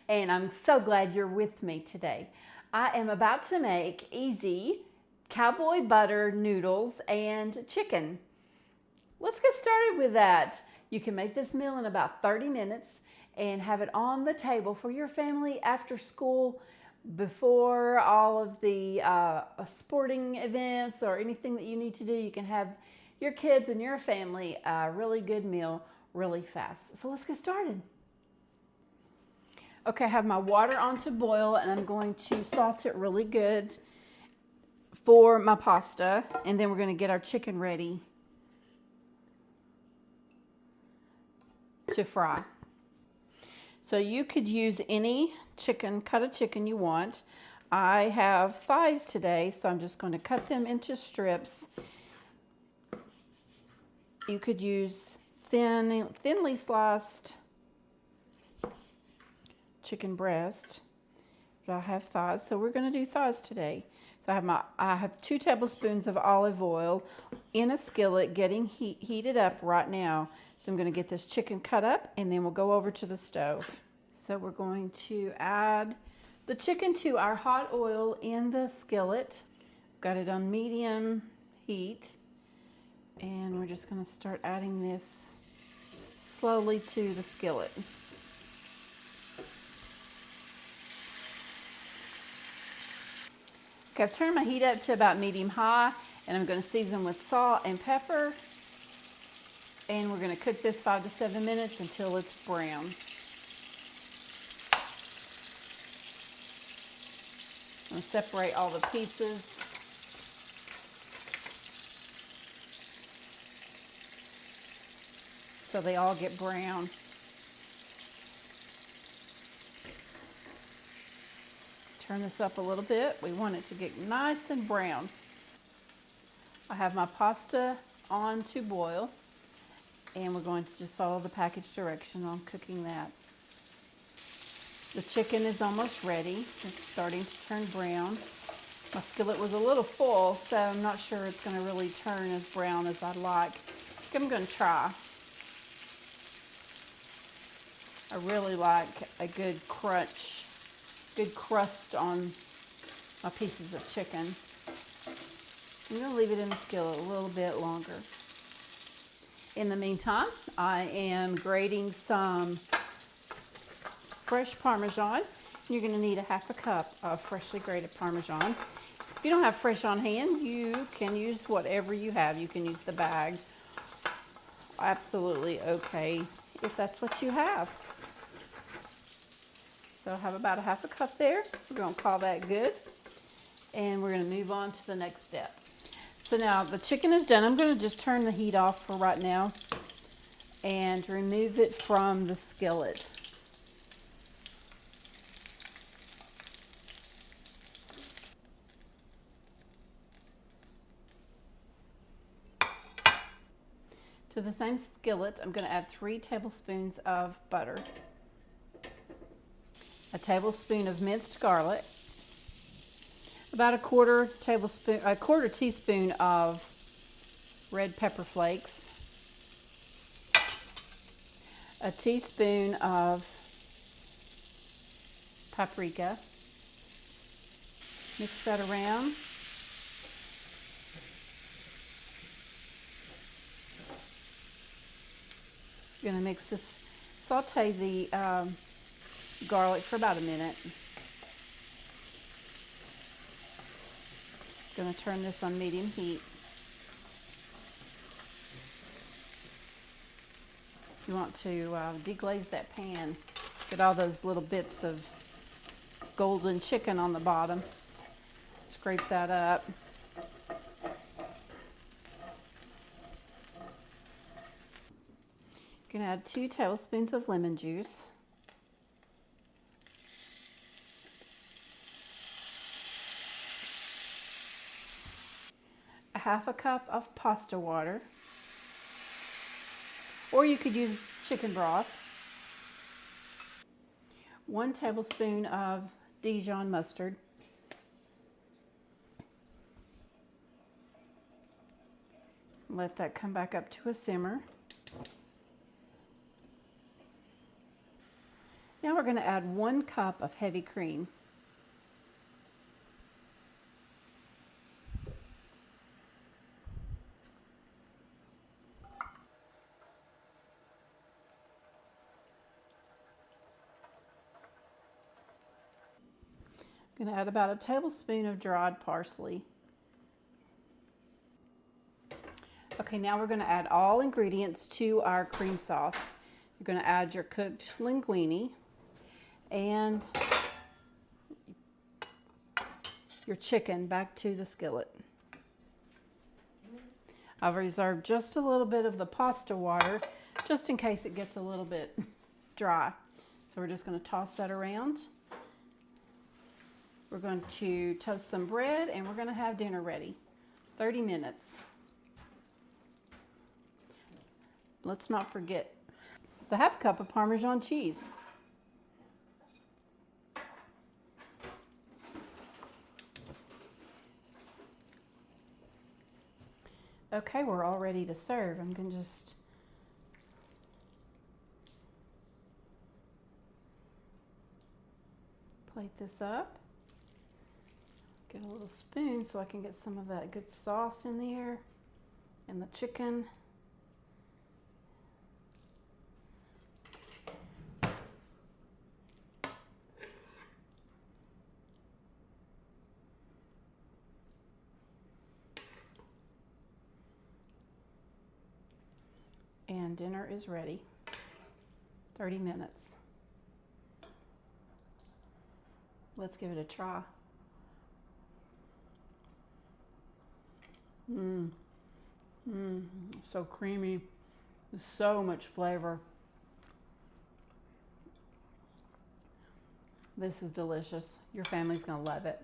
and I'm so glad you're with me today. I am about to make easy cowboy butter noodles and chicken. Let's get started with that. You can make this meal in about 30 minutes and have it on the table for your family after school, before all of the sporting events or anything that you need to do. You can have your kids and your family a really good meal really fast. So let's get started. Okay, I have my water on to boil and I'm going to salt it really good for my pasta, and then we're going to get our chicken ready to fry. So you could use any chicken, cut of chicken you want. I have thighs today, so I'm just going to cut them into strips. You could use thinly sliced chicken breast, but I have thighs, so we're going to do thighs today. So I have 2 tablespoons of olive oil in a skillet getting heated up right now. So I'm going to get this chicken cut up and then we'll go over to the stove. So we're going to add the chicken to our hot oil in the skillet. Got it on medium heat, and we're just going to start adding this slowly to the skillet. Okay, I've turned my heat up to about medium high, and I'm going to season with salt and pepper, and we're going to cook this 5 to 7 minutes until it's brown. I'm going to separate all the pieces. So they all get brown. Turn this up a little bit. We want it to get nice and brown. I have my pasta on to boil, and we're going to just follow the package direction on cooking that. The chicken is almost ready. It's starting to turn brown. My skillet was a little full, so I'm not sure it's going to really turn as brown as I'd like. I'm going to try. I really like a good crunch, good crust on my pieces of chicken. I'm going to leave it in the skillet a little bit longer. In the meantime, I am grating some fresh Parmesan. You're going to need a ½ cup of freshly grated Parmesan. If you don't have fresh on hand, you can use whatever you have. You can use the bag. Absolutely okay if that's what you have. So I have about a ½ cup there. We're going to call that good. And we're going to move on to the next step. So now the chicken is done. I'm going to just turn the heat off for right now and remove it from the skillet. To the same skillet, I'm going to add 3 tablespoons of butter, a tablespoon of minced garlic, about a quarter teaspoon of red pepper flakes, a teaspoon of paprika. Mix that around. Going to mix this, saute the garlic for about a minute. Going to turn this on medium heat. You want to deglaze that pan. Get all those little bits of golden chicken on the bottom. Scrape that up. You can add 2 tablespoons of lemon juice. A ½ cup of pasta water. Or you could use chicken broth. 1 tablespoon of Dijon mustard. Let that come back up to a simmer. Now we're going to add 1 cup of heavy cream. I'm going to add about a tablespoon of dried parsley. Okay, now we're going to add all ingredients to our cream sauce. You're going to add your cooked linguine and your chicken back to the skillet. I've reserved just a little bit of the pasta water just in case it gets a little bit dry. So we're just going to toss that around. We're going to toast some bread and we're going to have dinner ready. 30 minutes. Let's not forget the ½ cup of Parmesan cheese. Okay, we're all ready to serve. I'm going to just plate this up. Get a little spoon so I can get some of that good sauce in there and the chicken. And dinner is ready. 30 minutes. Let's give it a try. So creamy. So much flavor. This is delicious. Your family's gonna love it.